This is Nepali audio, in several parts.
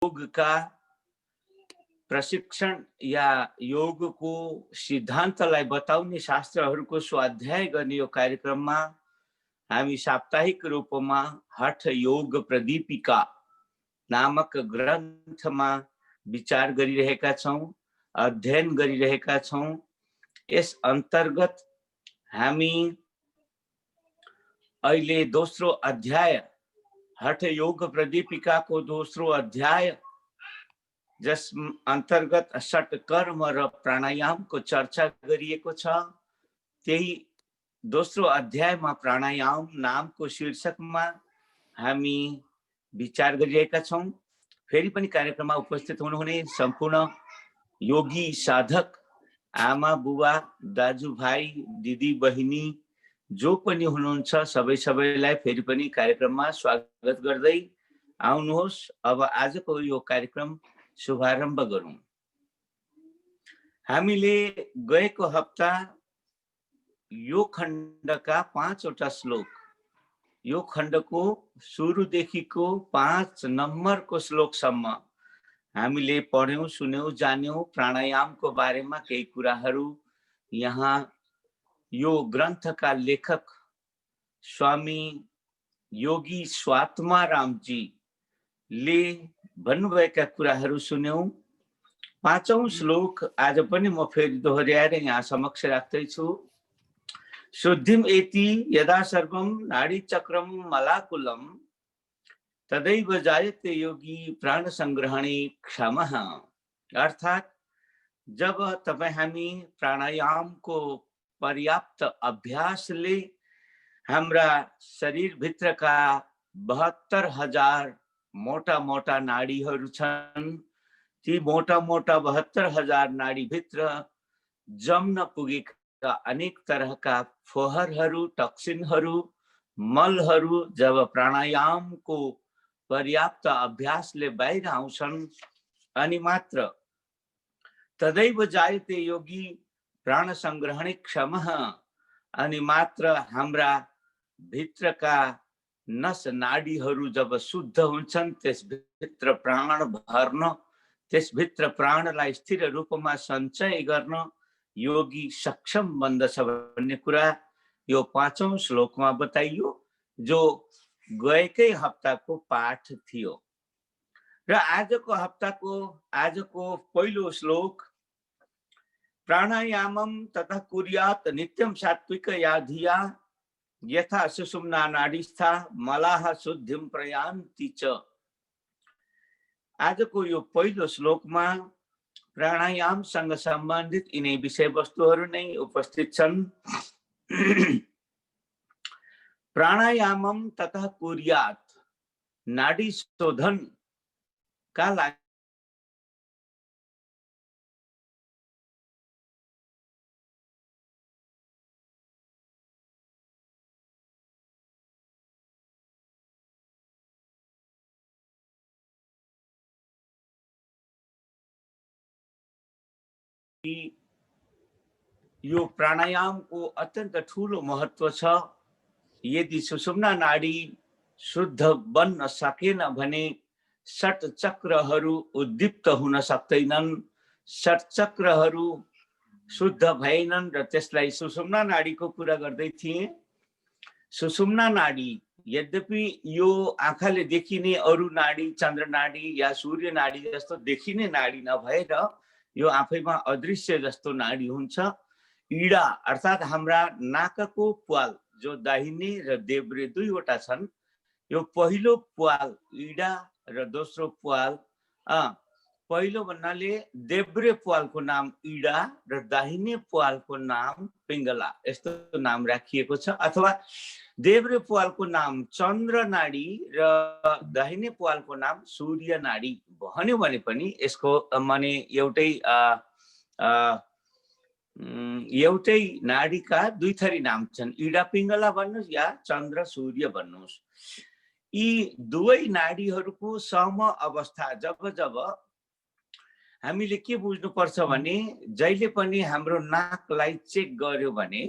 योग का प्रशिक्षण या योग को सिद्धान्तलाई बताउने शास्त्रहरूको स्वाध्याय गर्ने यो कार्यक्रममा हामी साप्ताहिक रूपमा हठ योग प्रदीपिका नामक ग्रन्थमा विचार गरिरहेका छौं, अध्ययन गरिरहेका छौं। यस अन्तर्गत हामी अहिले दोस्रो अध्याय हठ योग प्रदीपिकाको दोस्रो अध्याय जस अन्तर्गत षट कर्म र प्राणायामको चर्चा गरिएको छ। त्यही दोस्रो अध्यायमा प्राणायाम नामको शीर्षकमा हामी विचार गरिरहेका छौं। फेरि पनि कार्यक्रममा उपस्थित हुनुहुने सम्पूर्ण योगी साधक आमा बुबा दाजुभाइ दिदी बहिनी जो पनि हुनुहुन्छ सबैलाई फेरि पनि कार्यक्रममा स्वागत गर्दै आउनुहोस्। अब आजको यो कार्यक्रम शुभारम्भ गरौं। हामीले गएको हप्ता यो खण्डका 5 वटा श्लोक, यो खण्डको सुरुदेखिको 5 नम्बरको श्लोकसम्म हामीले पढ्यौं, सुन्यौं, जान्यौं। प्राणायामको बारेमा केही कुराहरू यहाँ यो ग्रन्थका लेखक स्वामी योगी स्वात्मारामजीले भन्नुभएका कुराहरू सुन्यौं। 5औं श्लोक आज पनि म फेरि दोहोर्याएर यहाँ समक्ष राख्दैछु। शुद्धिम एति यदा सर्वम नाडी चक्रम मलाकुलम तदैव जायते योगी प्राण संग्रहणे क्षमः। अर्थात जब तपाई हामी प्राणायामको पर्याप्त अभ्यासले हाम्रा शरीर भित्रका 72,000 मोटा मोटा नाडीहरू छन्, ती मोटा मोटा 72,000 नाडी भित्र जम्न पुगेका अनेक तरहका फोहरहरू, टक्सिनहरू, मलहरू जब प्राणायामको पर्याप्त अभ्यासले बाहिर आउँछन् अनि मात्र तदैव जायते योगी प्राण संग्रहणे क्षमः, अनि मात्र हाम्रा भित्रका नस नाडीहरू जब शुद्ध हुन्छन्, त्यसभित्र प्राण भर्न, त्यसभित्र प्राणलाई स्थिर रूपमा सञ्चय गर्न योगी सक्षम बन्दछ भन्ने कुरा यो 5औं श्लोकमा बताइयो, जो गएकै हप्ताको पाठ थियो। र आजको हप्ताको आजको पहिलो श्लोक प्राणायामम तथा कुर्यात नित्यम सात्विक याधिया यथा सुषुम्ना नाडीस्था मलाह शुद्धिम प्रयान्ति च। आजको यो पहिलो श्लोकमा प्राणायामसँग सम्बन्धित यिनै विषयवस्तुहरू नै उपस्थित छन्। प्राणायामम तथा कुर्यात नाडी शोधन का लागि यो प्राणायामको अत्यन्त ठूलो महत्व छ। यदि सुषुम्ना नाडी शुद्ध बन्न सकेन भने षट चक्रहरू उद्दीप्त हुन सक्दैनन्। षट चक्रहरू शुद्ध भएनन् र त्यसलाई सुषुम्ना नाडीको कुरा गर्दै थिए। सुषुम्ना नाडी यद्यपि यो आँखाले देखिने अरू नाडी, चन्द्र नाडी या सूर्य नाडी जस्तो देखिने नाडी नभएर यो आफैमा अदृश्य जस्तो नाडी हुन्छ। इडा अर्थात हाम्रा नाकको प्वाल जो दाहिने र देब्रे दुईवटा छन्, यो पहिलो प्वाल इडा र दोस्रो प्वाल, पहिलो भन्नाले देब्रे प्वालको नाम इडा र दाहिने प्वालको नाम पिङ्गला, यस्तो नाम राखिएको छ। अथवा देब्रे प्वालको नाम चन्द्र नाडी र दाहिने प्वालको नाम सूर्य नाडी भन्यो भने पनि यसको माने एउटै नाडीका दुई थरी नाम छन्, इडा पिङ्गला भन्नुहोस् या चन्द्र सूर्य भन्नुहोस्। यी दुवै नाडीहरूको सम अवस्था जब हामीले के बुझ्नुपर्छ भने जहिले पनि हाम्रो नाकलाई चेक गर्यो भने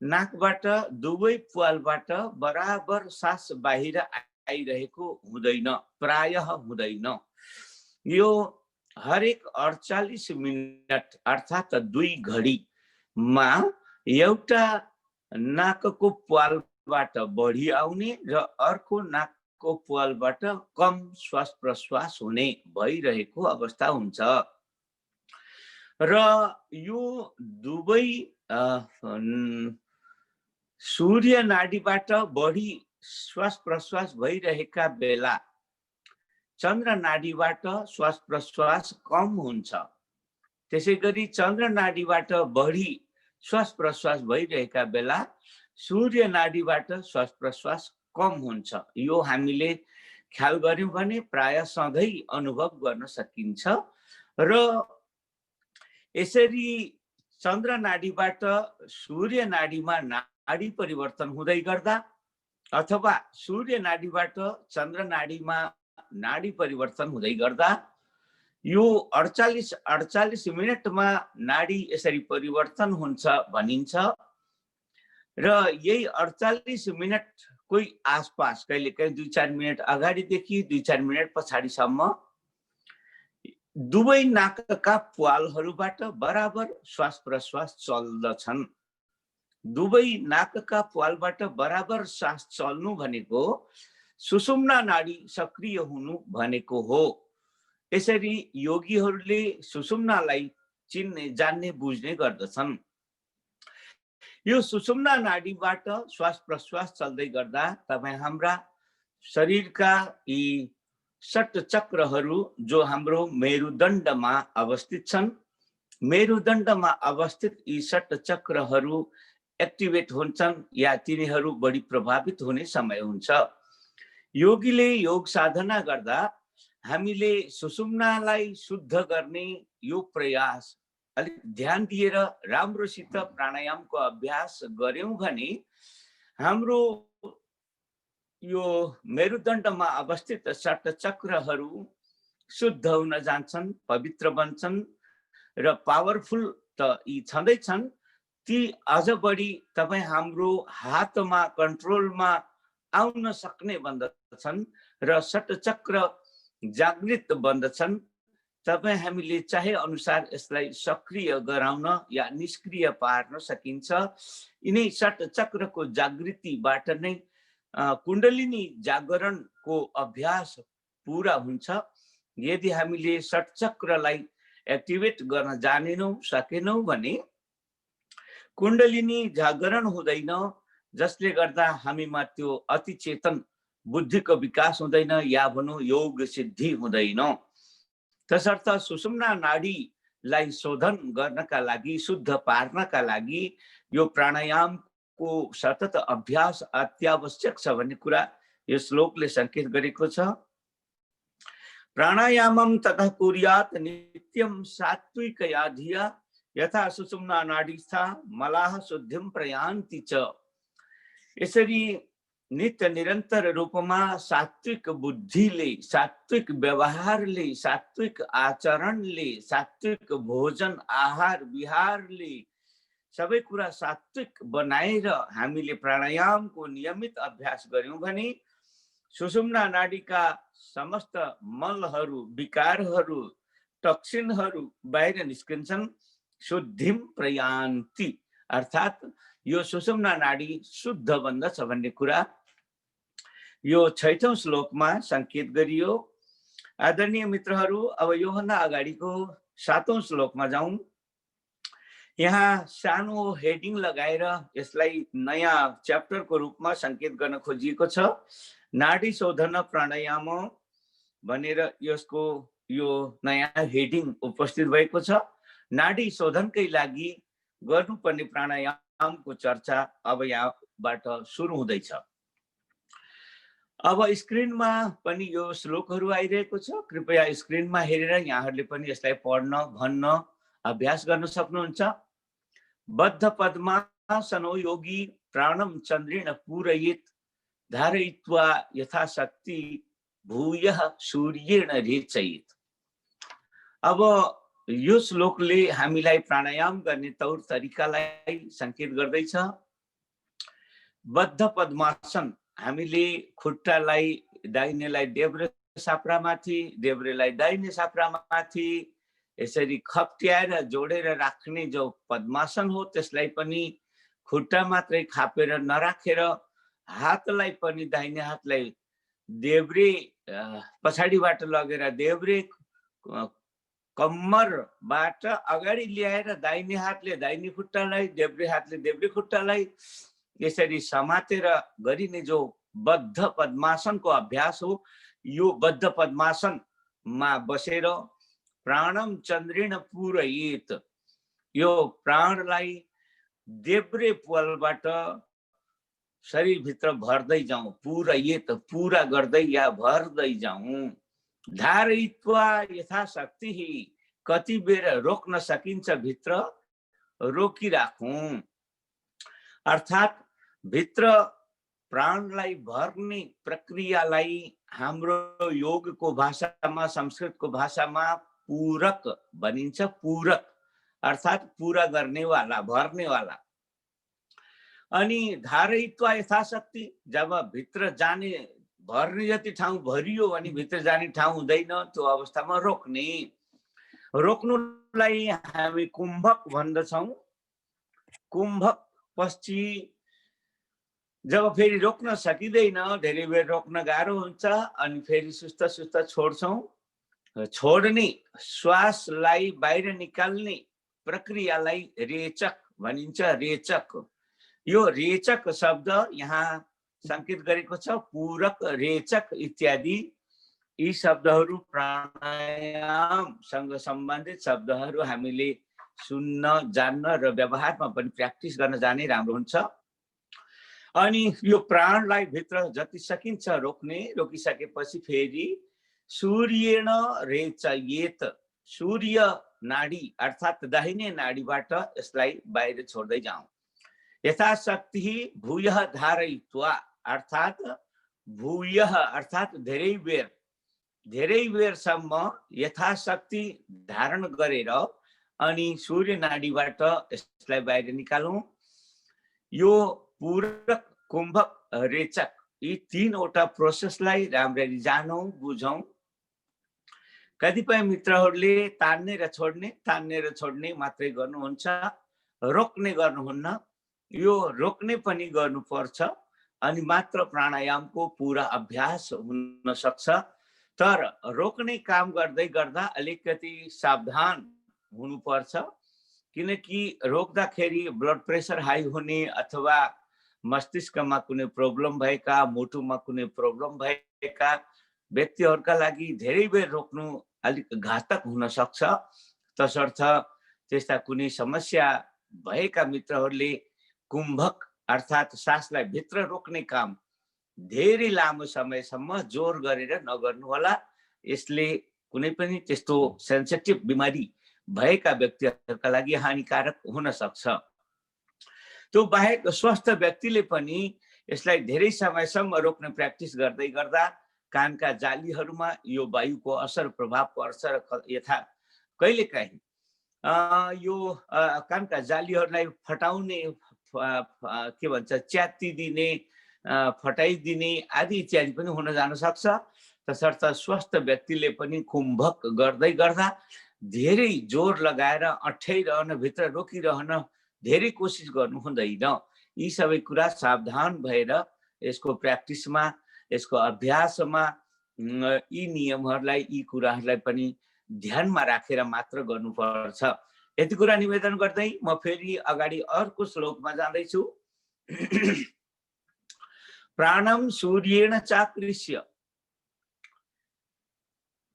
नाकबाट दुवै प्वालबाट बराबर सास बाहिर आइरहेको हुँदैन, प्रायः हुँदैन। यो हरेक 48 मिनट अर्थात् 2 घडीमा एउटा नाकको प्वालबाट बढी आउने र अर्को नाकको प्वालबाट कम श्वास प्रश्वास हुने भइरहेको अवस्था हुन्छ। र यो दुवै सूर्य नाडीबाट बढी श्वास प्रश्वास भइरहेका बेला चन्द्र नाडीबाट श्वास प्रश्वास कम हुन्छ। त्यसैगरी चन्द्र नाडीबाट बढी श्वास प्रश्वास भइरहेका बेला सूर्य नाडीबाट श्वास प्रश्वास कम हुन्छ। यो हामीले ख्याल गर्यौं भने प्राय सधैँ अनुभव गर्न सकिन्छ। र यसरी चन्द्र नाडीबाट सूर्य नाडीमा नाडी परिवर्तन हुँदै गर्दा अथवा सूर्य नाडीबाट चन्द्र नाडीमा नाडी परिवर्तन हुँदै गर्दा यो 48 मिनटमा नाडी यसरी परिवर्तन हुन्छ भनिन्छ। र यही 48 मिनटकै आसपास कहिलेकाहीँ 2-4 मिनट अगाडिदेखि 2-4 मिनट पछाडिसम्म दुवै नाकका प्वालहरूबाट बराबर श्वास प्रश्वास चल्दछन्। दुवै नाकका प्वालबाट बराबर श्वास चल्नु भनेको सुषुम्ना नाडी सक्रिय हुनु भनेको हो। यसरी योगीहरूले सुषुम्नालाई चिन्ने, जान्ने, बुझ्ने गर्दछन्। यो सुषुम्ना नाडीबाट श्वास प्रश्वास चल्दै गर्दा तपाईँ हाम्रा शरीरका यी षट चक्रहरू जो हाम्रो मेरुदण्डमा अवस्थित छन्, मेरुदण्डमा अवस्थित यी षट चक्रहरू एक्टिभेट हुन्छन् या तिनीहरू बढी प्रभावित हुने समय हुन्छ। योगीले योग साधना गर्दा हामीले सुषुम्नालाई शुद्ध गर्ने यो प्रयास अलिक ध्यान दिएर राम्रोसित प्राणायामको अभ्यास गर्यौं भने हाम्रो यो मेरुदण्डमा अवस्थित षट चक्रहरू शुद्ध हुन जान्छन्, पवित्र बन्छन् र पावरफुल त यी छँदैछन्, ती अझ बढी तपाईँ हाम्रो हातमा कन्ट्रोलमा आउन सक्ने बन्दछन् र षट चक्र जागृत बन्दछन्। तपाईँ हामीले चाहे अनुसार यसलाई सक्रिय गराउन या निष्क्रिय पार्न सकिन्छ। यिनै षट चक्रको जागृतिबाट नै कुण्डलिनी जागरणको अभ्यास पूरा हुन्छ। यदि हामीले षट चक्रलाई एक्टिभेट गर्न जानेनौं, सकेनौं भने कुण्डलिनी जागरण हुँदैन, जसले गर्दा हामीमा त्यो अतिचेतन बुद्धिको विकास हुँदैन या भनौँ योग सिद्धि हुँदैन। तसर्थ सुषुम्ना नाडीलाई शोधन गर्नका लागि, शुद्ध पार्नका लागि यो प्राणायामको सतत अभ्यास अत्यावश्यक छ भन्ने कुरा यो श्लोकले संकेत गरेको छ। प्राणायामम ततः कुर्यात् नित्यं सात्विकया धिया यथा सुषुम्ना नाडीस्था मलाः शुद्धिं प्रयान्ति च। यसरी नित्य निरन्तर रूपमा सात्विक बुद्धिले, सात्विक व्यवहारले, सात्विक आचरणले, सात्विक भोजन आहार विहारले सबै कुरा सात्विक बनाएर हामीले प्राणायामको नियमित अभ्यास गर्यौं भने सुषुम्ना नाडीका समस्त मलहरू, विकारहरू, टक्सिनहरू बाहिर निस्किन्छन्। शुद्धिम प्रयान्ति अर्थात् यो सुषुम्ना नाडी शुद्ध बन्दछ भन्ने कुरा यो 6औं श्लोकमा संकेत गरियो। आदरणीय मित्रहरू, अब योभन्दा अगाडिको 7औं श्लोकमा जाउँ। यहाँ सानो हेडिङ लगाएर यसलाई नयाँ च्याप्टरको रूपमा संकेत गर्न खोजिएको छ। नाडी शोधन प्राणायाम भनेर यसको यो नयाँ हेडिङ उपस्थित भएको छ। नाडी शोधनकै लागि गर्नुपर्ने प्राणायामको चर्चा अब यहाँबाट सुरु हुँदैछ। अब स्क्रिनमा पनि यो श्लोकहरू आइरहेको छ। कृपया स्क्रिनमा हेरेर यहाँहरूले पनि यसलाई पढ्न, भन्न, अभ्यास गर्न सक्नुहुन्छ। बद्ध पद्मासनो योगी प्राणम चन्द्रेण पूरयेत् धारयित्वा यथाशक्ति भूयः सूर्येण रेचयेत्। अब यो श्लोकले हामीलाई प्राणायाम गर्ने तौर तरिकालाई संकेत गर्दैछ। बद्ध पद्मासन, हामीले खुट्टालाई दाहिनेलाई देब्रे साप्रामाथि, देब्रेलाई दाहिने साप्रामाथि यसरी खप्ट्याएर जोडेर राख्ने जो पद्मासन हो त्यसलाई पनि खुट्टा मात्रै खापेर नराखेर हातलाई पनि दाहिने हातलाई देब्रे पछाडिबाट लगेर देब्रे कम्मरबाट अगाडि ल्याएर दाहिने हातले दाहिने खुट्टालाई, देब्रे हातले देब्रे खुट्टालाई यसरी समातेर गरिने जो बद्ध पद्मासनको अभ्यास हो, यो बद्ध पद्मासनमा बसेर प्राणम चन्द्रेण पूरयेत, यो प्राणलाई देब्रे प्वालबाट शरीरभित्र भर्दै जाउँ, पूरयेत पूरा गर्दै या भर्दै जाउँ। धारयित्वा यथाशक्ति, कति बेर रोक्न सकिन्छ भित्र रोकिराखौँ। अर्थात् भित्र प्राणलाई भर्ने प्रक्रियालाई हाम्रो योगको भाषामा, संस्कृतको भाषामा पूरक भनिन्छ। पूरक अर्थात् पूरा गर्नेवाला, भर्नेवाला। अनि धारयित्वा यथाशक्ति, जब भित्र जाने भर्ने जति ठाउँ भरियो भने भित्र जाने ठाउँ हुँदैन, त्यो अवस्थामा रोक्ने। रोक्नुलाई हामी कुम्भक भन्दछौँ। कुम्भक पछि जब फेरि रोक्न सकिँदैन, धेरै बेर रोक्न गाह्रो हुन्छ, अनि फेरि सुस्त सुस्त छोड्छौँ। छोड्ने, श्वासलाई बाहिर निकाल्ने प्रक्रियालाई रेचक भनिन्छ। रेचक, यो रेचक शब्द यहाँ संकेत गरेको छ। पूरक, रेचक इत्यादि यी शब्दहरू प्राणायामसँग सम्बन्धित शब्दहरू हामीले सुन्न, जान्न र व्यवहारमा पनि प्र्याक्टिस गर्न जाने राम्रो हुन्छ। अनि यो प्राणलाई भित्र जति सकिन्छ रोक्ने, रोकिसकेपछि फेरि सूर्येण रेचयेत, सूर्य नाडी अर्थात् दाहिने नाडीबाट यसलाई बाहिर छोड्दै जाउँ। यथाशक्ति भूयः धारयित्वा, अर्थात् भूयः अर्थात् धेरै बेरसम्म यथाशक्ति धारण गरेर अनि सूर्य नाडीबाट यसलाई बाहिर निकालौँ। यो पूरक, कुम्भक, रेचक यी तीनवटा प्रोसेसलाई राम्ररी जानौँ, बुझौँ। कतिपय मित्रहरूले तान्ने र छोड्ने मात्रै गर्नुहुन्छ, रोक्ने गर्नुहुन्न। यो रोक्ने पनि गर्नुपर्छ, अनि मात्र प्राणायामको पूरा अभ्यास हुन सक्छ। तर रोक्ने काम गर्दै गर्दा अलिकति सावधान हुनुपर्छ, किनकि रोक्दाखेरि ब्लड प्रेसर हाई हुने अथवा मस्तिष्कमा कुनै प्रब्लम भएका, मुटुमा कुनै प्रब्लम भएका व्यक्तिहरूका लागि धेरै बेर रोक्नु अलिक घातक हुन सक्छ। तसर्थ त्यस्ता कुनै समस्या भएका मित्रहरूले कुम्भक अर्थात् सासलाई भित्र रोक्ने काम धेरै लामो समयसम्म जोर गरेर नगर्नु होला। यसले कुनै पनि त्यस्तो सेन्सिटिभ बिमारी भएका व्यक्तिहरूका लागि हानिकारक हुन सक्छ। त्यो बाहेक स्वस्थ व्यक्तिले पनि यसलाई धेरै समयसम्म रोक्ने प्र्याक्टिस गर्दै गर्दा कानका जालीहरूमा यो वायुको असर, प्रभाव पर्छ। यथा कहिलेकाहीँ यो कानका जालीहरूलाई फटाउने, के भन्छ, च्यातिदिने, फटाइदिने आदि इत्यादि पनि हुन जान सक्छ। तसर्थ स्वस्थ व्यक्तिले पनि कुम्भक गर्दै गर्दा धेरै जोर लगाएर अठ्याइरहन, भित्र रोकिरहन धेरै कोसिस गर्नु हुँदैन। यी सबै कुरा सावधान भएर यसको प्र्याक्टिसमा, यसको अभ्यासमा यी नियमहरूलाई, यी कुराहरूलाई पनि ध्यानमा राखेर मात्र गर्नुपर्छ। यति कुरा निवेदन गर्दै म फेरि अगाडि अर्को श्लोकमा जाँदैछु। प्राणम सूर्येण चाकृष्य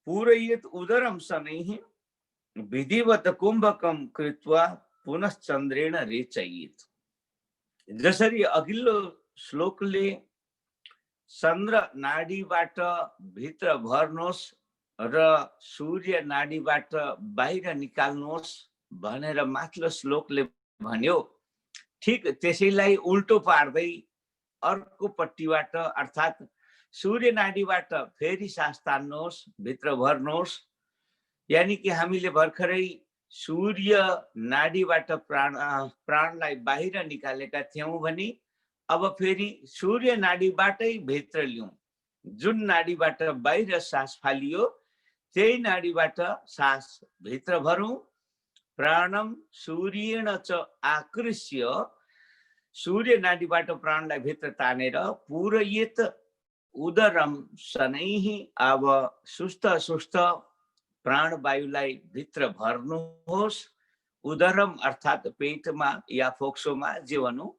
पूरयेत उदरम शनैः विधिवत कुम्भकम कृत्वा पुनश्चन्द्रेण रेचयेत। जसरी अघिल्लो श्लोकले चन्द्र नाडीबाट भित्र भर्नुहोस् र सूर्य नाडीबाट बाहिर निकाल्नुहोस् भनेर माथिल्लो श्लोकले भन्यो, ठिक त्यसैलाई उल्टो पार्दै अर्को पट्टिबाट अर्थात् सूर्य नाडीबाट फेरि सास तान्नुहोस्, भित्र भर्नुहोस्। यानि कि हामीले भर्खरै सूर्य नाडीबाट प्राणलाई बाहिर निकालेका थियौँ भने अब फेरि सूर्य नाडीबाटै भित्र ल्याउँ। जुन नाडीबाट बाहिर सास फालियो त्यही नाडीबाट सास भित्र भरौं। प्राणम सूर्येण च आकृष्य, सूर्य नाडीबाट प्राणलाई भित्र तानेर पूरयेत उदरम शनैः, अब सुस्त सुस्त प्राणवायुलाई भित्र भर्नुहोस्। उदरम अर्थात पेटमा या फोक्सोमा जे भनौं।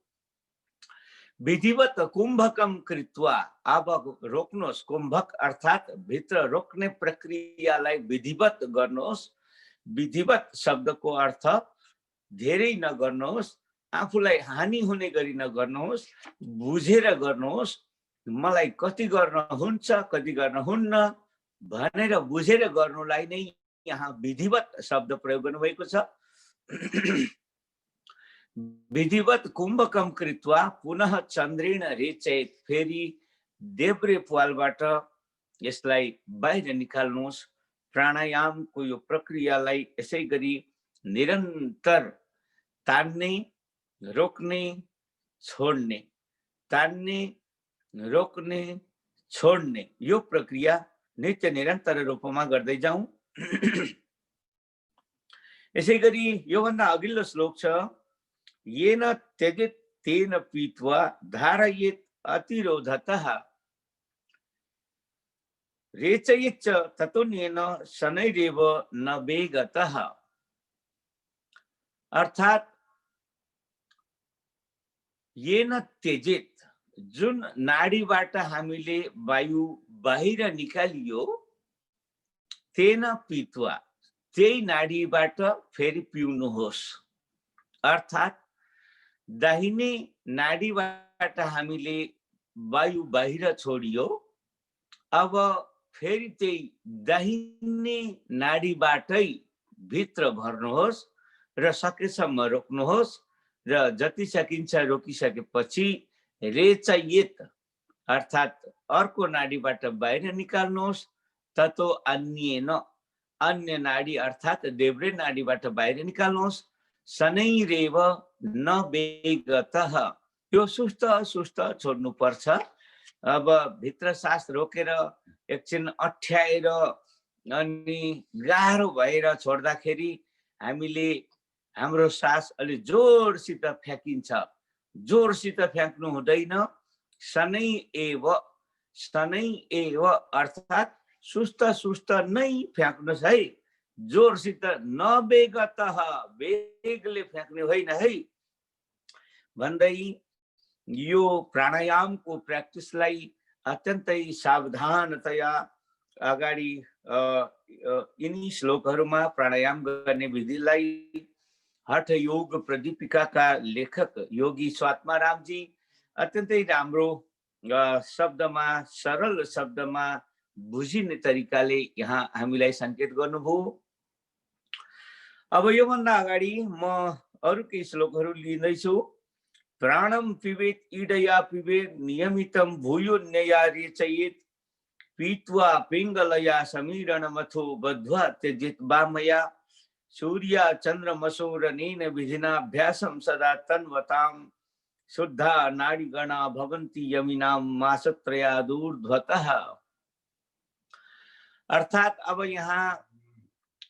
विधिवत कुम्भकम कृत्वा, अब रोक्नुहोस्। कुम्भक अर्थात भित्र रोक्ने प्रक्रियालाई विधिवत गर्नुहोस्। विधिवत शब्दको अर्थ धेरै नगर्नुहोस्, आफूलाई हानि हुने गरी नगर्नुहोस्, बुझेर गर्नुहोस्। मलाई कति गर्न हुन्छ कति गर्न हुन्न भनेर बुझेर गर्नुलाई नै यहाँ विधिवत शब्द प्रयोग गर्नुभएको छ। विधिवत कुम्भकम कृत्वा पुनः चन्द्रेण रेचयेत, फेरि देब्रे प्वालबाट यसलाई बाहिर निकाल्नुहोस्। प्राणायामको यो प्रक्रियालाई यसै गरी निरन्तर तान्ने रोक्ने छोड्ने, तान्ने रोक्ने छोड्ने, यो प्रक्रिया नित्य निरन्तर रूपमा गर्दै जाउँ। यसै गरी योभन्दा अघिल्लो श्लोक छ, येन त्यजेत तेन पीत्वा धारयेत अतिरोधतः रेचयेत च ततोन्येन शनैरेव न वेगतः। अर्थात येन त्यजेत, जुन नाडीबाट हामीले वायु बाहिर निकालियो, तेन पीत्वा, त्यही नाडीबाट फेरि पिउनुहोस्। अर्थात दाहिने नाडीबाट हामीले वायु बाहिर छोडियो, अब फेरि त्यही दाहिने नाडीबाटै भित्र भर्नुहोस् र सकेसम्म रोक्नुहोस्, र जति सकिन्छ रोकिसकेपछि रेचयेत अर्थात अर्को नाडीबाट बाहिर निकाल्नुहोस्। ततो अन्येन, अन्य नाडी अर्थात देब्रे नाडीबाट बाहिर निकाल्नुहोस्। शनैरेव न वेगतः, यो सुस्त सुस्त छोड्नु पर्छ। अब भित्र सास रोकेर एकछिन अठ्याएर अनि गाह्रो भएर छोड्दाखेरि हामीले हाम्रो सास अलि जोरसित फ्याँकिन्छ। जोरसित फ्याँक्नु हुँदैन। शनै एव, शनै एव अर्थात सुस्त सुस्त नै फ्याँक्नुहोस् है, जोरसित नवेगतः, वेगले फ्याँक्ने होइन है भन्दै यो प्राणायामको प्र्याक्टिसलाई अत्यन्तै सावधानतया अगाडि यिनी श्लोकहरूमा प्राणायाम गर्ने विधिलाई हठ योग प्रदीपिकाका लेखक योगी स्वात्मारामजी अत्यन्तै राम्रो शब्दमा, सरल शब्दमा बुझिने तरिकाले यहाँ हामीलाई संकेत गर्नुभयो। अब योभन्दा अगाडि म अरू केही श्लोकहरू लिँदैछु। प्राणम पिबेत इडया पिबेत नियमितम भूयोन्यया रेचयेत, पीत्वा पिङ्गलया समीरणमथो बद्ध्वा त्यजेत वामया, सूर्या चन्द्रमसोरनेन विधिनाभ्यासं सदा तन्वतां, शुद्धा नाडीगणा भवन्ति यमिनां मासत्रयादूर्ध्वतः। अर्थात अब यहाँ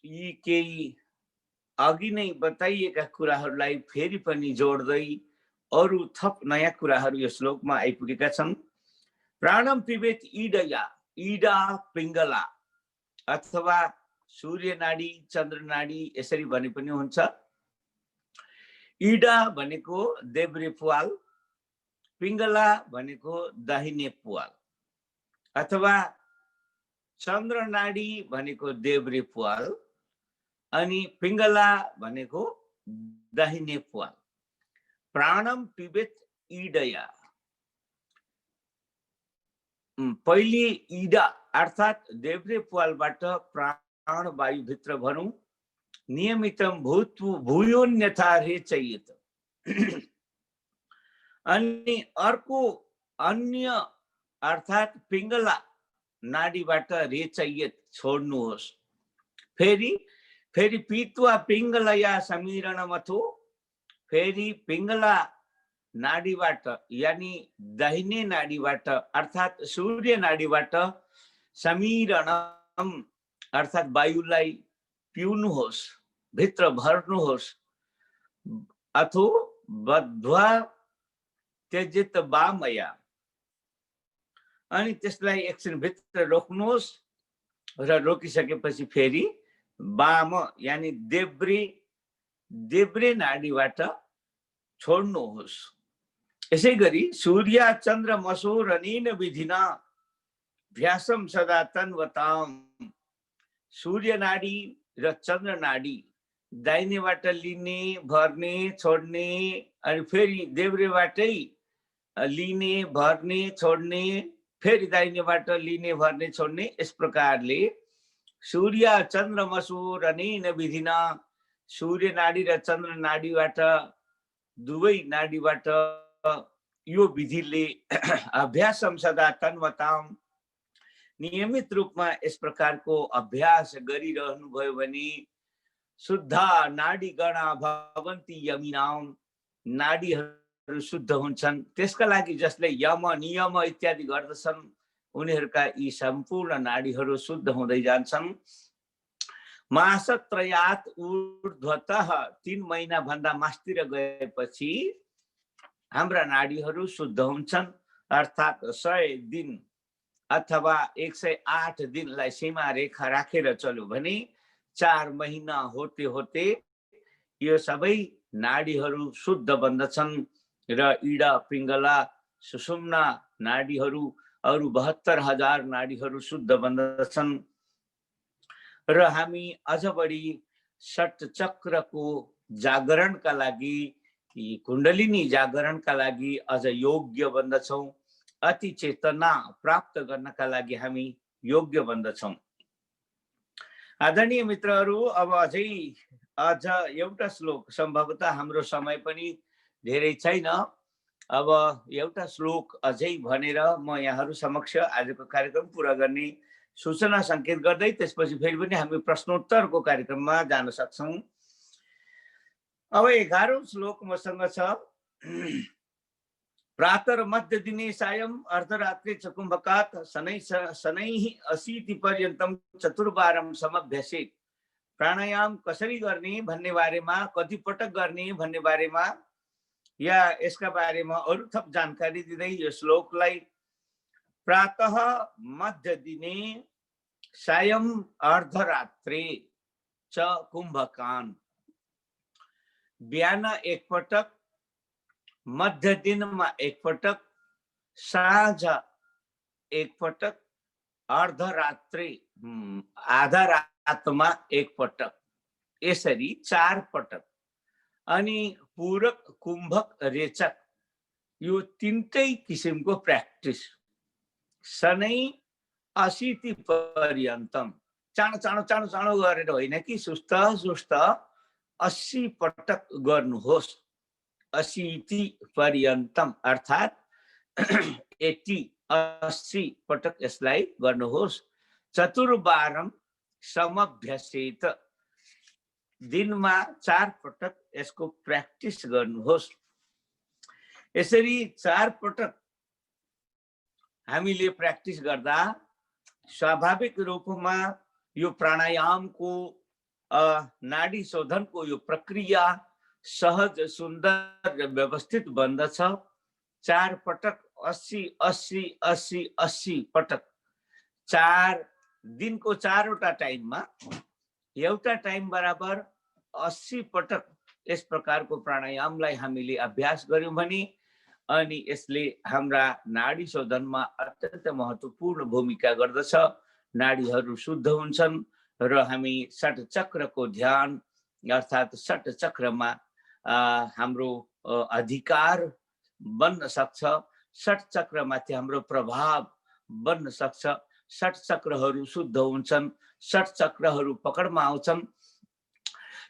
यी केही अघि नै बताइएका कुराहरूलाई फेरि पनि जोड्दै अरू थप नयाँ कुराहरू यो श्लोकमा आइपुगेका छन्। प्राणम पिबेत इडया, इडा पिङ्गला अथवा सूर्य नाडी चन्द्र नाडी यसरी भने पनि हुन्छ। इडा भनेको देब्रे प्वाल, पिङ्गला भनेको दाहिने प्वाल, अथवा चन्द्र नाडी भनेको देब्रे प्वाल अनि पिङ्गला भनेको दाहिने प्वाल। प्राणम पिबेत इडया, पहिले इडा अर्थात देब्रे प्वालबाट प्राण वायु भित्र भरौं। नियमितम भूयोन्यथा रेचयेत, अनि अर्को अन्य अर्थात पिङ्गला नाडीबाट रेचयेत छोड्नुहोस्। फेरि पीत्वा पिङ्गलया समीरणमथो, फेरि पिङ्गला नाडीबाट यानी दाहिने नाडीबाट अर्थात् सूर्य नाडीबाट समीरणम अर्थात् वायुलाई पिउनुहोस्, भित्र भर्नुहोस्। अथो बद्ध्वा त्यजित वामया, अनि त्यसलाई एकछिन भित्र रोक्नुहोस् र रोकिसकेपछि फेरि वाम यानी देब्रे नाडीबाट छोड्नुहोस्। यसै गरी सूर्य चन्द्र मसो रनिन विधिना भ्यासम सदा तन्वताम, सूर्य नाडी र चन्द्र नाडी दाहिनेबाट लिने, भर्ने, छोड्ने, अनि फेरि देब्रेबाटै लिने, भर्ने, छोड्ने, फेरि दाहिनेबाट लिने, भर्ने, छोड्ने, यस प्रकारले सूर्य चन्द्र मसो रनिन विधिना सूर्य नाडी र चन्द्र नाडीबाट दुवै नाडीबाट यो विधिले अभ्यासम सदा तन्वताम नियमित रूपमा यस प्रकारको अभ्यास गरिरहनु भयो भने शुद्धा नाडी गणा भवन्ति यमिनाम, नाडीहरू शुद्ध हुन्छन्। त्यसका लागि जसले यम नियम इत्यादि गर्दछन् उनीहरूका यी सम्पूर्ण नाडीहरू शुद्ध हुँदै जान्छन्। मासत्रयात ऊर्ध्वतः 3 महिना भन्दा मास्तिर गएपछि हाम्रा नाडीहरू शुद्ध हुन्छन्। अर्थात् 100 दिन अथवा 108 दिनलाई सीमा रेखा राखेर चल्यो भने 4 महिना होते होते यो सबै नाडीहरू शुद्ध बन्दछन् र इडा, पिङ्गला, सुषुम्ना नाडीहरू अरु 72,000 नाडीहरू शुद्ध बन्दछन् र हामी अझ बढी षट चक्रको जागरणका लागि, कुण्डलिनी जागरणका लागि अझ योग्य बन्दछौँ। अति चेतना प्राप्त गर्नका लागि हामी योग्य बन्दछौँ। आदरणीय मित्रहरू, अब अझ एउटा श्लोक, सम्भवतः हाम्रो समय पनि धेरै छैन, अब एउटा श्लोक अझै भनेर म यहाँहरू समक्ष आजको कार्यक्रम पुरा गर्ने सूचना संकेत गर्दै त्यसपछि फेरि पनि हामी प्रश्नोत्तरको कार्यक्रममा जान सक्छौं। अब 11औं श्लोक मसँग छ। प्रातर मध्य दिने सायं अर्धरात्रे च कुम्भकात् शनैः अशीति पर्यन्तम चतुर्वारम समभ्यसेत्। प्राणायाम कसरी गर्ने भन्ने बारेमा, कति पटक गर्ने भन्ने बारेमा या यसका बारेमा अरु थप जानकारी दिँदै यो श्लोकलाई प्रातः मध्य दिने सायं अर्धरात्रे च कुम्भकान्, बिहान एक पटक, मध्य दिनमा एक पटक, साँझ एक पटक, अर्धरात्रि आधा रातमा एक पटक, यसरी 4 पटक। अनि पूरक, कुम्भक, रेचक यो तीनटै किसिमको प्र्याक्टिस शनै अशीति पर्यन्तम, चाँडो गरेर होइन कि सुस्त 80 पटक गर्नुहोस्। अशीति पर्यन्तम अर्थात् 80 पटक यसलाई गर्नुहोस्। चतुर्वारम समभ्यसेत, दिनमा 4 पटक यसको प्र्याक्टिस गर्नुहोस्। यसरी 4 पटक हामीले प्र्याक्टिस गर्दा स्वाभाविक रूपमा यो प्राणायामको नाडी शोधनको यो प्रक्रिया सहज, सुन्दर र व्यवस्थित बन्दछ। 4 पटक 80 पटक, 4 दिनको 4 वटा टाइममा एउटा टाइम बराबर 80 पटक यस प्रकारको प्राणायामलाई हामीले अभ्यास गर्यौं भने अनि यसले हाम्रा नाडी शोधनमा अत्यन्त महत्त्वपूर्ण भूमिका गर्दछ। नाडीहरू शुद्ध हुन्छन् र हामी षट चक्रको ध्यान अर्थात् षट चक्रमा हाम्रो अधिकार बन्न सक्छ। षट चक्रमाथि हाम्रो प्रभाव बन्न सक्छ। षट चक्रहरू शुद्ध हुन्छन्, षट चक्रहरू पकडमा आउँछन्।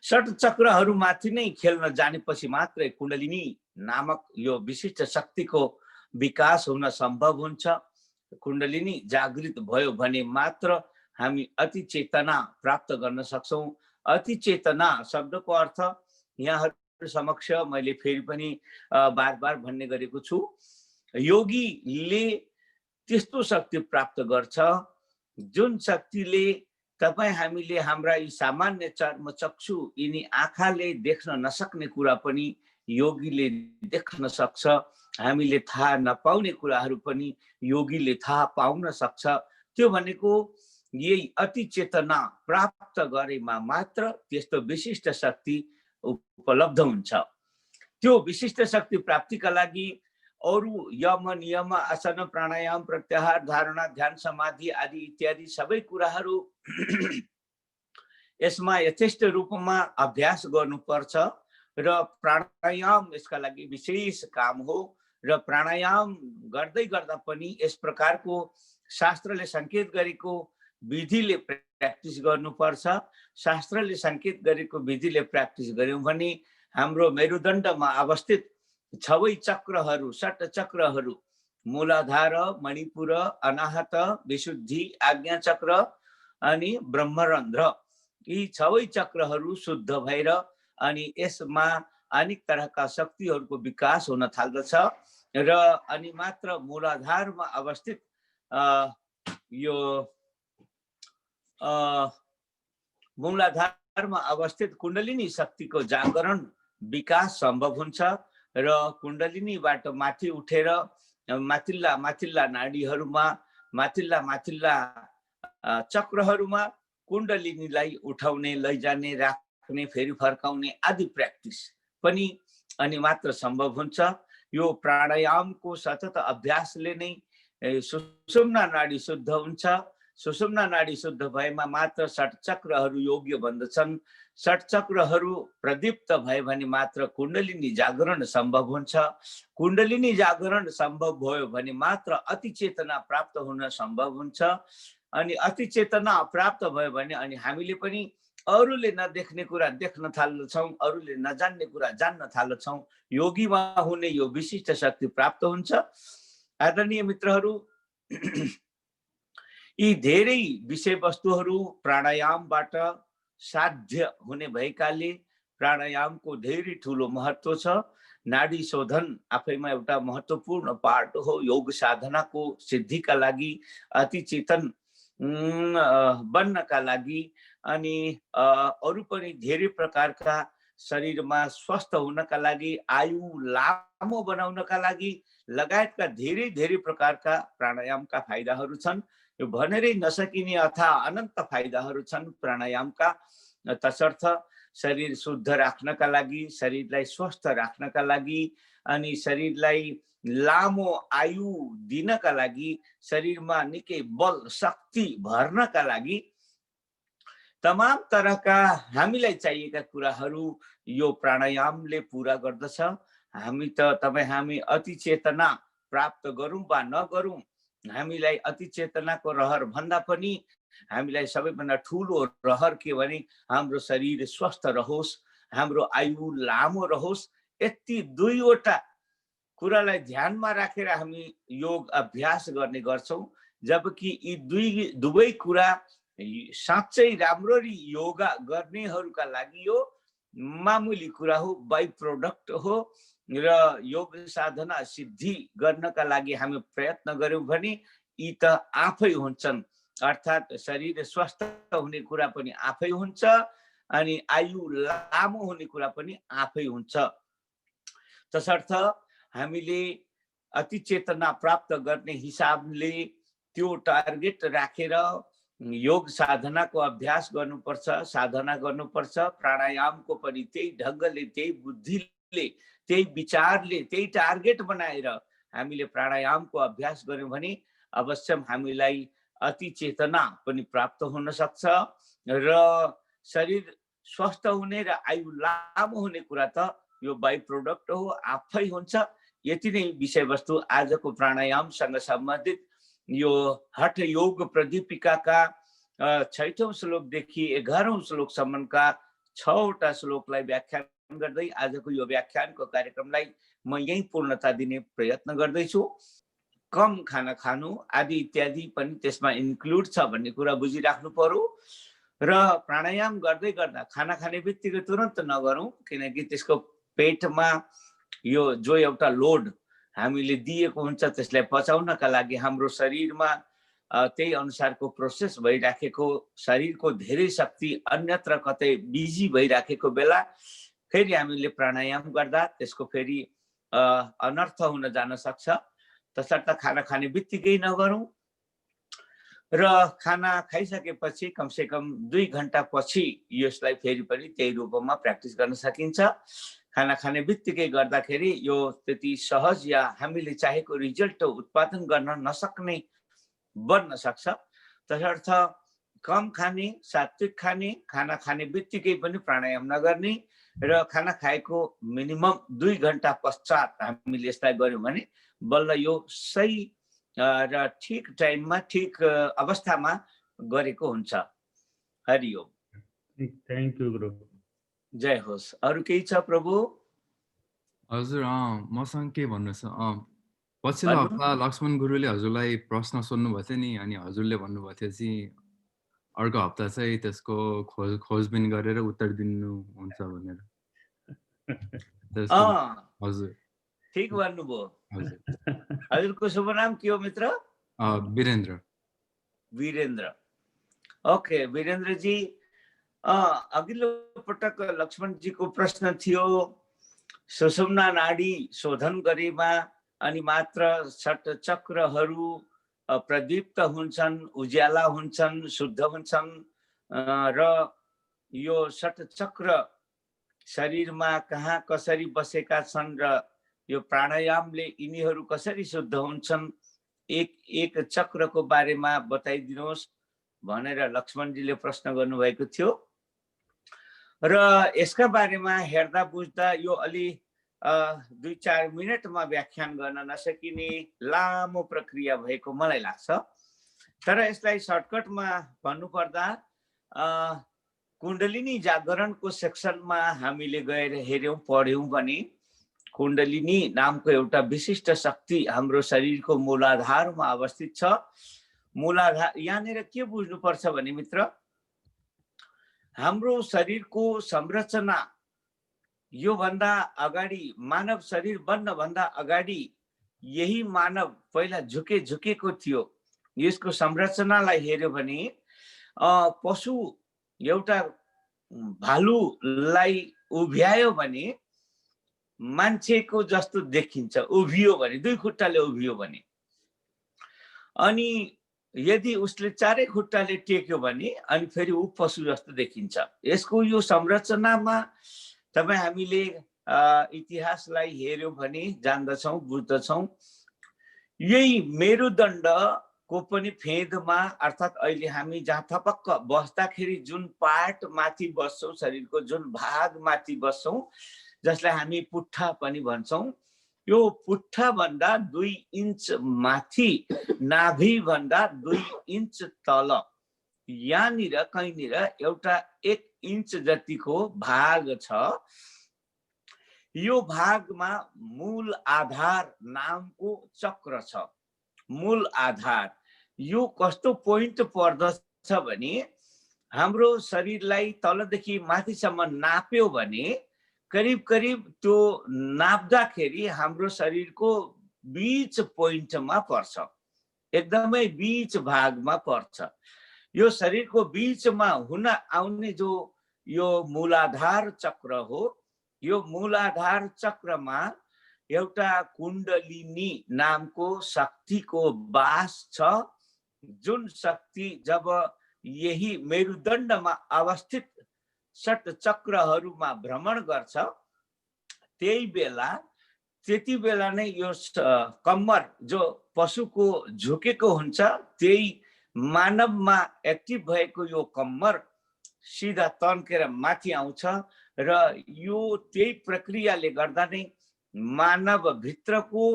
षट चक्रहरूमाथि नै खेल्न जानेपछि मात्रै कुण्डलिनी नामक यो विशिष्ट शक्तिको विकास हुन सम्भव हुन्छ। कुण्डलिनी जागृत भयो भने मात्र हामी अति चेतना प्राप्त गर्न सक्छौं। अति चेतना शब्दको अर्थ यहाँ समक्ष मैले फेरि पनि बार बार भन्ने गरेको छु, योगीले त्यस्तो शक्ति प्राप्त गर्छ जुन शक्तिले तपाईँ हामीले हाम्रा यी सामान्य चर्मचक्षु यिनी आँखाले देख्न नसक्ने कुरा पनि योगीले देख्न सक्छ, हामीले थाहा नपाउने कुराहरू पनि योगीले थाहा पाउन सक्छ। त्यो भनेको यही अति चेतना प्राप्त गरेमा मात्र त्यस्तो विशिष्ट शक्ति उपलब्ध हुन्छ। त्यो विशिष्ट शक्ति प्राप्तिका लागि अरु यम नियम आसन प्राणायाम प्रत्याहार धारणा ध्यान समाधि आदि इत्यादि सबै कुराहरू यसमा यथेष्ट रूपमा अभ्यास गर्नुपर्छ र प्राणायाम यसका लागि विशेष काम हो। र प्राणायाम गर्दै गर्दा पनि यस प्रकारको शास्त्रले संकेत गरेको विधिले प्र्याक्टिस गर्नुपर्छ। शास्त्रले संकेत गरेको विधिले प्र्याक्टिस गर्यौं भने हाम्रो मेरुदण्डमा अवस्थित छवै चक्रहरू, षट चक्रहरू, मूलाधार, मणिपुर, अनाहत, विशुद्धि, आज्ञा चक्र अनि ब्रह्मरन्ध्र, यी छवै चक्रहरू शुद्ध भएर अनि यसमा अनेक तरहका शक्तिहरूको विकास हुन थाल्दछ। र अनि मात्र मूलाधारमा अवस्थित यो मूलाधारमा अवस्थित कुण्डलिनी शक्तिको जागरण विकास सम्भव हुन्छ र कुण्डलिनीबाट माथि उठेर माथिल्ला माथिल्ला नाडीहरूमा, माथिल्ला माथिल्ला चक्रहरूमा कुण्डलिनीलाई उठाउने, लैजाने, राख्ने, फेरि फर्काउने आदि प्र्याक्टिस पनि अनि मात्र सम्भव हुन्छ। यो प्राणायामको सतत अभ्यासले नै सुषुम्ना नाडी शुद्ध हुन्छ। सुषुम्ना नाडी शुद्ध भएमा मात्र षट चक्रहरू योग्य बन्दछन्। षट चक्रहरू प्रदीप्त भए भने मात्र कुण्डलिनी जागरण सम्भव हुन्छ। कुण्डलिनी जागरण सम्भव भयो भने मात्र अति चेतना प्राप्त हुन सम्भव हुन्छ। अनि अति चेतना प्राप्त भयो भने अनि हामीले पनि अरूले नदेख्ने कुरा देख्न थाल्दछौँ, अरूले नजान्ने कुरा जान्न थाल्दछौँ। योगीमा हुने यो विशिष्ट शक्ति प्राप्त हुन्छ। आदरणीय मित्रहरू, यी धेरै विषयवस्तुहरू प्राणायामबाट साध्य हुने भएकाले प्राणायामको धेरै ठुलो महत्त्व छ। नाडी शोधन आफैमा एउटा महत्त्वपूर्ण पार्ट हो योग साधनाको सिद्धिका लागि, अति चेतन बन्नका लागि अनि अरू पनि धेरै प्रकारका शरीरमा स्वस्थ हुनका लागि, आयु लामो बनाउनका लागि लगायतका धेरै धेरै प्रकारका प्राणायामका फाइदाहरू छन्। यो भनेरै नसकिने अथाह अनन्त फाइदाहरू छन् प्राणायामका। तसर्थ शरीर शुद्ध राख्नका लागि, शरीरलाई स्वस्थ राख्नका लागि अनि शरीरलाई लामो आयु दिनका लागि, शरीरमा निकै बल शक्ति भर्नका लागि तमाम तरहका हामीलाई चाहिएका कुराहरू यो प्राणायामले पूरा गर्दछ। हामी अति चेतना प्राप्त गरौँ वा नगरौँ, हामीलाई अति चेतनाको रहर भन्दा पनि हामीलाई सबैभन्दा ठुलो रहर के भने हाम्रो शरीर स्वस्थ रहोस्, हाम्रो आयु लामो रहोस्। यति दुईवटा कुरालाई ध्यानमा राखेर हामी योग अभ्यास गर्ने गर्छौं। जबकि यी दुवै कुरा साँच्चै राम्ररी योगा गर्नेहरूका लागि यो मामुली कुरा हो, बाई प्रोडक्ट हो। र योग साधना सिद्धि गर्नका लागि हामी प्रयत्न गर्यौं भने यी त आफै हुन्छन्। अर्थात् शरीर स्वस्थ हुने कुरा पनि आफै हुन्छ अनि आयु लामो हुने कुरा पनि आफै हुन्छ। तसर्थ हामीले अति चेतना प्राप्त गर्ने हिसाबले त्यो टार्गेट राखेर योग साधनाको अभ्यास गर्नुपर्छ, साधना गर्नुपर्छ। प्राणायामको पनि त्यही ढङ्गले, त्यही बुद्धिले, त्यही विचारले, त्यही टार्गेट बनाएर हामीले प्राणायामको अभ्यास गर्यौं भने अवश्य हामीलाई अति चेतना पनि प्राप्त हुन सक्छ र शरीर स्वस्थ हुने र आयु लामो हुने कुरा त यो बाई प्रोडक्ट हो, आफै हुन्छ। यति नै विषयवस्तु आजको प्राणायामसँग सम्बन्धित यो हठ योग प्रदीपिकाका 6औं श्लोकदेखि 11औं श्लोकसम्मका 6वटा श्लोकलाई व्याख्यान गर्दै आजको यो व्याख्यानको कार्यक्रमलाई म यही पूर्णता दिने प्रयत्न गर्दैछु। कम खाना खानु आदि इत्यादि पनि त्यसमा इन्क्लुड छ भन्ने कुरा बुझिराख्नु पर्यो। र प्राणायाम गर्दै गर्दा खाना खाने बित्तिकै तुरन्त नगरौँ, किनकि त्यसको पेटमा यो जो एउटा लोड हामीले दिएको हुन्छ त्यसलाई पचाउनका लागि हाम्रो शरीरमा त्यही अनुसारको प्रोसेस भइराखेको, शरीरको धेरै शक्ति अन्यत्र कतै बिजी भइराखेको बेला फेरि हामीले प्राणायाम गर्दा त्यसको फेरि अनर्थ हुन जान सक्छ। तसर्थ खाना खाने बित्तिकै नगरौँ र खाना खाइसकेपछि कमसेकम 2 घण्टा पछि यसलाई फेरि पनि त्यही रूपमा प्र्याक्टिस गर्न सकिन्छ। खाना खाने बित्तिकै गर्दाखेरि यो त्यति सहज या हामीले चाहेको रिजल्ट उत्पादन गर्न नसक्ने बन्न सक्छ। तसर्थ कम खाने, सात्विक खाने, खाना खाने बित्तिकै पनि प्राणायाम नगर्ने र खाना खाएको मिनिमम 2 घण्टा पश्चात हामीले यसलाई गर्यौं भने बल्ल यो सही र ठिक टाइममा ठिक अवस्थामा गरेको हुन्छ। हरिओम। थ्याङ्क यू गुरु। जय होस्। अरु केही छ प्रभु? हजुर मसँग के भन्नु छ, पछिल्लो हप्ता लक्ष्मण गुरुले हजुरलाई प्रश्न सोध्नु भएको थियो नि, अनि हजुरले भन्नुभएको थियो चाहिँ अर्को हप्ता चाहिँ त्यसको खोजबिन गरेर उत्तर दिनुहुन्छ भनेर। हजुर ठीक भन्नुभयो। हजुरको शुभ नाम के हो मित्र? वीरेन्द्र। वीरेन्द्र। ओके वीरेन्द्र जी, अघिल्लो पटक लक्ष्मण जी को प्रश्न थियो सुषुम्ना नाडी शोधन गरेमा अनि मात्र षट चक्रहरू प्रदीप्त हुन्छन्, उज्याला हुन्छन्, शुद्ध हुन्छन् र यो षट चक्र शरीरमा कहाँ कसरी बसेका छन् र यो प्राणायामले यिनीहरू कसरी शुद्ध हुन्छन्, एक चक्रको बारेमा बताइदिनुहोस् भनेर लक्ष्मणजीले प्रश्न गर्नुभएको थियो। र यसका बारेमा हेर्दा बुझ्दा यो अलि 2-4 मिनटमा व्याख्यान गर्न नसकिने लामो प्रक्रिया भएको मलाई लाग्छ। तर यसलाई सर्टकटमा भन्नुपर्दा कुण्डलिनी जागरणको सेक्सनमा हामीले गएर हेर्यौं, पढ्यौं भने कुण्डलिनी नामको एउटा विशिष्ट शक्ति हाम्रो शरीरको मूलाधारमा अवस्थित छ। मूलाधार यहाँनिर के बुझ्नुपर्छ भने मित्र, हाम्रो शरीरको संरचना यो भन्दा अगाडि, मानव शरीर बन्न भन्दा अगाडि यही मानव पहिला झुकेको थियो। यसको संरचनालाई हेर्यो भने पशु एउटा भालुलाई उभ्यायो भने मान्छेको जस्तो देखिन्छ, उभियो भने, 2 खुट्टाले उभियो भने। अनि यदि उसले 4 खुट्टाले टेक्यो भने अनि फेरि ऊ पशु जस्तो देखिन्छ। यसको यो संरचनामा तपाईं हामीले इतिहासलाई हेर्यौं भने जान्दछौं, बुझ्दछौं। यही मेरुदण्डको पनि फेदमा, अर्थात् अहिले हामी जहाँ थपक्क बस्दाखेरि जुन पार्ट माथि बस्छौं, शरीरको जुन भाग माथि बस्छौं, जसलाई हामी पुट्ठा पनि भन्छौं, यो पुट्ठा भन्दा 2 इन्च माथि, नाभि भन्दा 2 इन्च तल यहाँनिर कहीँनिर एउटा 1 इन्च जतिको भाग छ। यो भागमा मूल आधार नामको चक्र छ। मूल आधार यो कस्तो पोइन्ट पर्दछ भने हाम्रो शरीरलाई तलदेखि माथिसम्म नाप्यो भने करिब त्यो नाप्दाखेरि हाम्रो शरीरको बीच पोइन्टमा पर्छ, एकदमै बीच भागमा पर्छ। यो शरीरको बीचमा हुन आउने जो यो मूलाधार चक्र हो, यो मूलाधार चक्रमा एउटा कुण्डलिनी नामको शक्तिको वास छ, जुन शक्ति जब यही मेरुदण्डमा अवस्थित षट चक्रहरूमा भ्रमण गर्छ त्यति बेला नै यो कम्मर जो पशुको झुकेको हुन्छ त्यही मानवमा एक्टिभ भएको यो कम्मर सिधा तन्केर माथि आउँछ र यो त्यही प्रक्रियाले गर्दा नै मानव भित्रको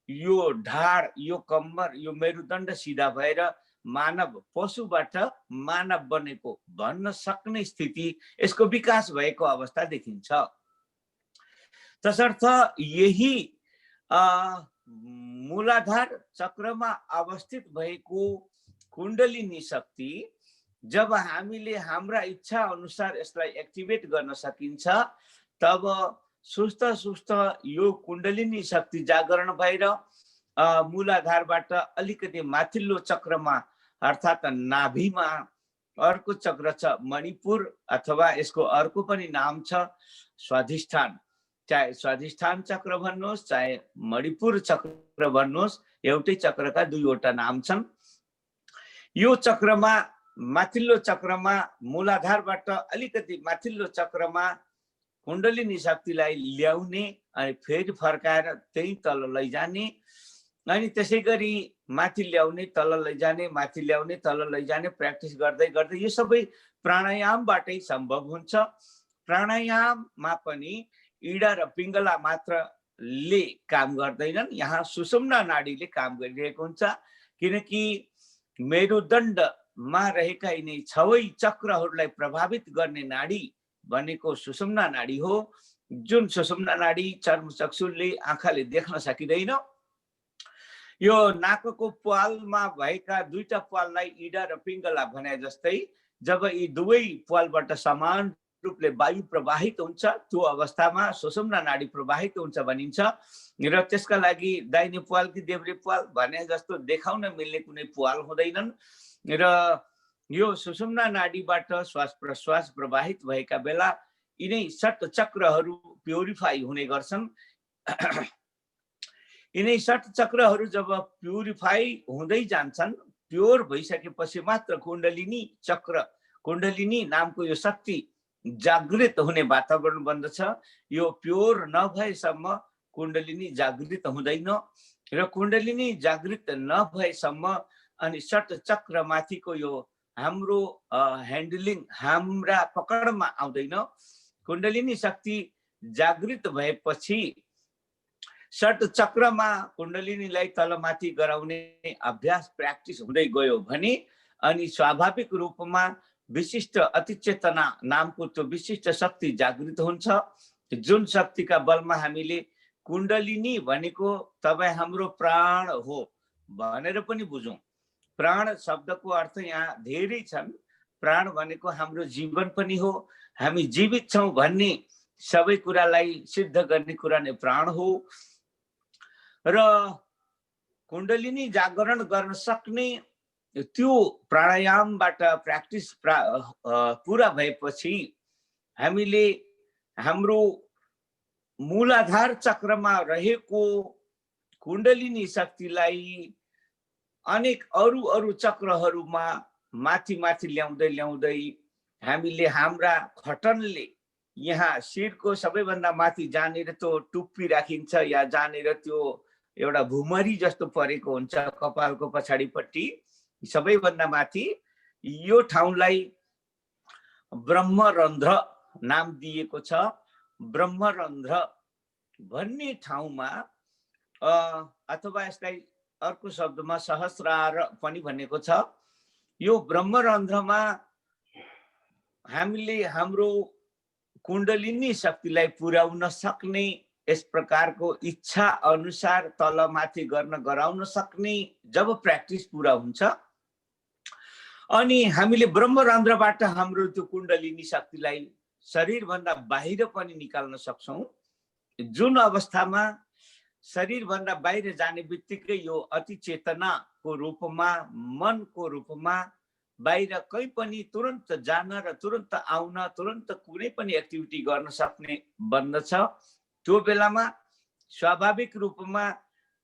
यो ढाड, यो कम्मर, यो मेरुदण्ड सिधा भएर मानव पशुबाट मानव बनेको भन्न सक्ने स्थिति, यसको विकास भएको अवस्था देखिन्छ। तसर्थ यही मूलाधार चक्रमा अवस्थित भएको कुण्डलिनी शक्ति जब हामीले हाम्रा इच्छा अनुसार यसलाई एक्टिभेट गर्न सकिन्छ, तब सुस्त यो कुण्डलिनी शक्ति जागरण भएर मूलाधारबाट अलिकति माथिल्लो चक्रमा अर्थात् नाभिमा अर्को चक्र छ मणिपुर, अथवा यसको अर्को पनि नाम छ स्वाधिष्ठान। चाहे स्वाधिष्ठान चक्र भन्नुहोस् चाहे मणिपुर चक्र भन्नुहोस्, एउटै चक्रका दुईवटा नाम छन्। यो चक्रमा माथिल्लो चक्रमा मूलाधारबाट अलिकति माथिल्लो चक्रमा कुण्डलिनी शक्तिलाई ल्याउने अनि फेरि फर्काएर त्यही तल लैजाने, अनि त्यसै गरी माथि ल्याउने तल लैजाने, माथि ल्याउने तल लैजाने प्र्याक्टिस गर्दै गर्दै यो सबै प्राणायामबाटै सम्भव हुन्छ। प्राणायाममा पनि इडा र पिङ्गला मात्रले काम गर्दैनन्, यहाँ सुषुम्ना नाडीले काम गरिरहेको हुन्छ। किनकि मेरुदण्डमा रहेका यिनै 6 चक्रहरूलाई प्रभावित गर्ने नाडी भनेको सुषुम्ना नाडी हो, जुन सुषुम्ना नाडी चर्मचक्षुले आँखाले देख्न सकिँदैन। यो नाकको प्वालमा भएका दुईटा प्वाललाई इडा र पिङ्गला भने जस्तै जब यी दुवै प्वालबाट समान रूपले वायु प्रवाहित हुन्छ त्यो अवस्थामा सुषुम्ना नाडी प्रवाहित हुन्छ भनिन्छ। र त्यसका लागि दाहिने प्वाल कि देब्रे प्वाल भने जस्तो देखाउन मिल्ने कुनै प्वाल हुँदैनन्। र यो सुषुम्ना नाडीबाट श्वास प्रश्वास प्रवाहित भएका बेला यिनै 7 चक्रहरू प्युरिफाई हुने गर्छन्। यिनै 7 चक्रहरू जब प्युरिफाई हुँदै जान्छन्, प्योर भइसकेपछि मात्र कुण्डलिनी चक्र, कुण्डलिनी नामको यो शक्ति जागृत हुने वातावरण बन्दछ। यो प्योर नभएसम्म कुण्डलिनी जागृत हुँदैन, र कुण्डलिनी जागृत नभएसम्म अनि 7 चक्र माथिको यो हाम्रो ह्यान्डलिङ, हाम्रा पकडमा आउँदैन। कुण्डलिनी शक्ति जागृत भएपछि 7 चक्रमा कुण्डलिनीलाई तलमाथि गराउने अभ्यास प्र्याक्टिस हुँदै गयो भने अनि स्वाभाविक रूपमा विशिष्ट अतिचेतना नामको त्यो विशिष्ट शक्ति जागृत हुन्छ, जुन शक्तिका बलमा हामीले कुण्डलिनी भनेको तपाईँ हाम्रो प्राण हो भनेर पनि बुझौँ। प्राण शब्दको अर्थ यहाँ धेरै छन्। प्राण भनेको हाम्रो जीवन पनि हो, हामी जीवित छौँ भन्ने सबै कुरालाई सिद्ध गर्ने कुरा नै प्राण हो। र कुण्डलिनी जागरण गर्न सक्ने त्यो प्राणायामबाट प्र्याक्टिस पुरा भएपछि हामीले हाम्रो मूलाधार चक्रमा रहेको कुण्डलिनी शक्तिलाई अनेक अरू चक्रहरूमा माथि माथि ल्याउँदै ल्याउँदै हामीले हाम्रा खटनले यहाँ शिरको सबैभन्दा माथि जहाँनिर त्यो टुप्पी राखिन्छ या जहाँनिर त्यो एउटा भुमरी जस्तो परेको हुन्छ कपालको पछाडिपट्टि सबैभन्दा माथि, यो ठाउँलाई ब्रह्मरन्ध्र नाम दिएको छ। ब्रह्मरन्ध्र भन्ने ठाउँमा अथवा यसलाई अर्को शब्दमा सहस्रार पनि भनेको छ। यो ब्रह्मरन्ध्रमा हामीले हाम्रो कुण्डलिनी शक्तिलाई पुर्याउन सक्ने, यस प्रकारको इच्छा अनुसार तलमाथि गराउन सक्ने जब प्र्याक्टिस पुरा हुन्छ अनि हामीले ब्रह्मरन्ध्रबाट हाम्रो त्यो कुण्डलिनी शक्तिलाई शरीरभन्दा बाहिर पनि निकाल्न सक्छौँ, जुन अवस्थामा शरीरभन्दा बाहिर जाने बित्तिकै यो अतिचेतनाको रूपमा, मनको रूपमा बाहिर कहीँ पनि तुरन्त जान र तुरन्त आउन, तुरन्त कुनै पनि एक्टिभिटी गर्न सक्ने बन्दछ। त्यो बेलामा स्वाभाविक रूपमा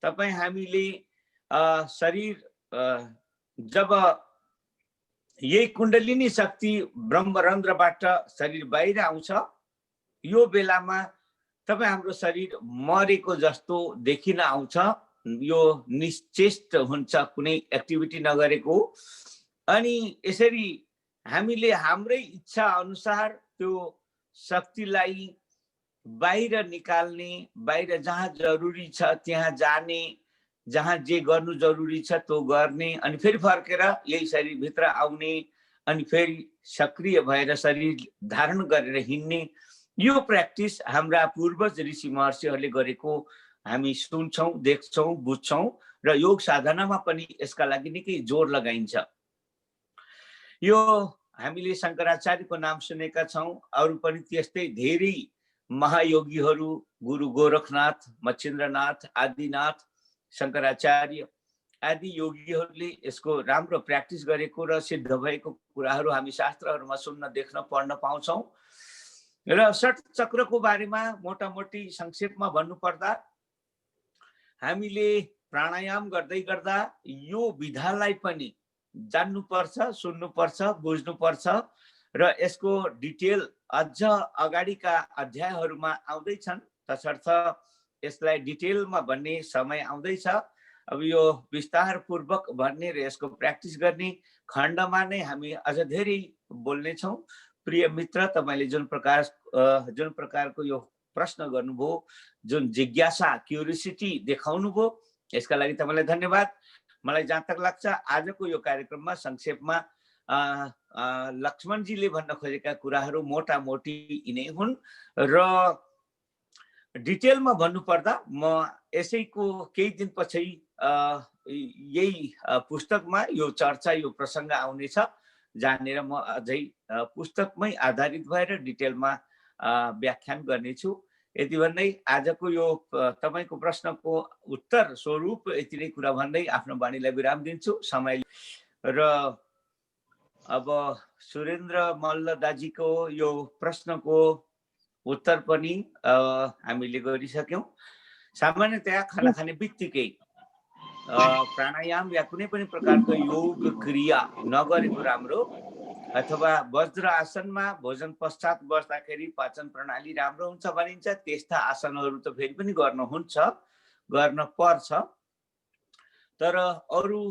तपाईँ हामीले शरीर जब यही कुण्डलिनी शक्ति ब्रह्मरन्ध्रबाट शरीर बाहिर आउँछ, यो बेलामा तपाईँ हाम्रो शरीर मरेको जस्तो देखिन आउँछ, यो निश्चेष्ट हुन्छ, कुनै एक्टिभिटी नगरेको। अनि यसरी हामीले हाम्रै इच्छा अनुसार त्यो शक्तिलाई बाहिर निकाल्ने, बाहिर जहाँ जरुरी छ त्यहाँ जाने, जहाँ जे गर्नु जरुरी छ त्यो गर्ने, अनि फेरि फर्केर यही शरीरभित्र आउने, अनि फेरि सक्रिय भएर शरीर धारण गरेर हिँड्ने, यो प्र्याक्टिस हाम्रा पूर्वज ऋषि महर्षिहरूले गरेको हामी सुन्छौँ, देख्छौँ, बुझ्छौँ र योग साधनामा पनि यसका लागि निकै जोड लगाइन्छ। यो हामीले शङ्कराचार्यको नाम सुनेका छौँ, अरू पनि त्यस्तै धेरै महायोगीहरू गुरु गोरखनाथ, मच्छिन्द्रनाथ, आदिनाथ, शङ्कराचार्य आदि योगीहरूले यसको राम्रो प्र्याक्टिस गरेको र सिद्ध भएको कुराहरू हामी शास्त्रहरूमा सुन्न, देख्न, पढ्न पाउँछौँ। र षट चक्रको बारेमा मोटामोटी संक्षेपमा भन्नुपर्दा हामीले प्राणायाम गर्दै गर्दा यो विधालाई पनि जान्नुपर्छ, सुन्नुपर्छ, बुझ्नुपर्छ र यसको डिटेल अझ अगाडिका अध्यायहरूमा आउँदैछन्। तसर्थ यसलाई डिटेलमा भन्ने समय आउँदैछ। अब यो विस्तारपूर्वक भन्ने र यसको प्र्याक्टिस गर्ने खण्डमा नै हामी अझ धेरै बोल्नेछौँ। प्रिय मित्र, तपाईँले जुन प्रकारको यो प्रश्न गर्नुभयो, जुन जिज्ञासा, क्युरियोसिटी देखाउनु भयो, यसका लागि तपाईँलाई धन्यवाद। मलाई जहाँ तक लाग्छ आजको यो कार्यक्रममा संक्षेपमा लक्ष्मणजीले भन्न खोजेका कुराहरू मोटामोटी यिनै हुन् र डिटेलमा भन्नुपर्दा म यसैको केही दिन पछि यही पुस्तकमा यो चर्चा, यो प्रसङ्ग आउनेछ, जानेर म अझै पुस्तकमै आधारित भएर डिटेलमा व्याख्यान गर्नेछु। यति भन्दै आजको यो तपाईँको प्रश्नको उत्तर स्वरूप यति नै कुरा भन्दै आफ्नो वाणीलाई विराम दिन्छु समय। र अब सुरेन्द्र मल्ल दाजीको यो प्रश्नको उत्तर पनि हामीले गरिसक्यौँ। सामान्यतया खाना खाने बित्तिकै प्राणायाम या कुनै पनि प्रकारको योग क्रिया नगरेको राम्रो, अथवा वज्र आसनमा भोजन पश्चात बस्दाखेरि पाचन प्रणाली राम्रो हुन्छ भनिन्छ। त्यस्ता आसनहरू त फेरि पनि गर्न पर्छ, तर अरू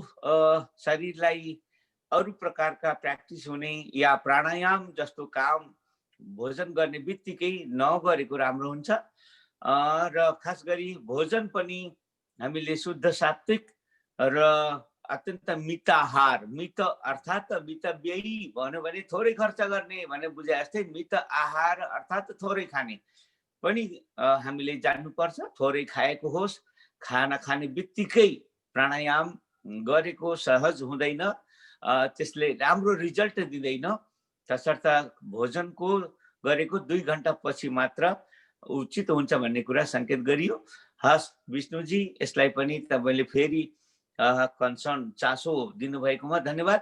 शरीरलाई अरू प्रकारका प्र्याक्टिस हुने या प्राणायाम जस्तो काम भोजन गर्ने बित्तिकै नगरेको राम्रो हुन्छ। र खास गरी भोजन पनि हामीले शुद्ध सात्विक र अत्यन्त मित आहार, मित अर्थात् मितव्ययी भन्यो भने थोरै खर्च गर्ने भने बुझे जस्तै, मित आहार अर्थात् थोरै खाने पनि हामीले जान्नुपर्छ। थोरै खाएको होस्, खाना खाने बित्तिकै प्राणायाम गरेको सहज हुँदैन, त्यसले राम्रो रिजल्ट दिँदैन। तसर्थ भोजनको गरेको 2 घण्टा पछि मात्र उचित हुन्छ भन्ने कुरा सङ्केत गरियो। हस् विष्णुजी, यसलाई पनि तपाईँले फेरि कन्सर्न, चासो दिनुभएकोमा धन्यवाद।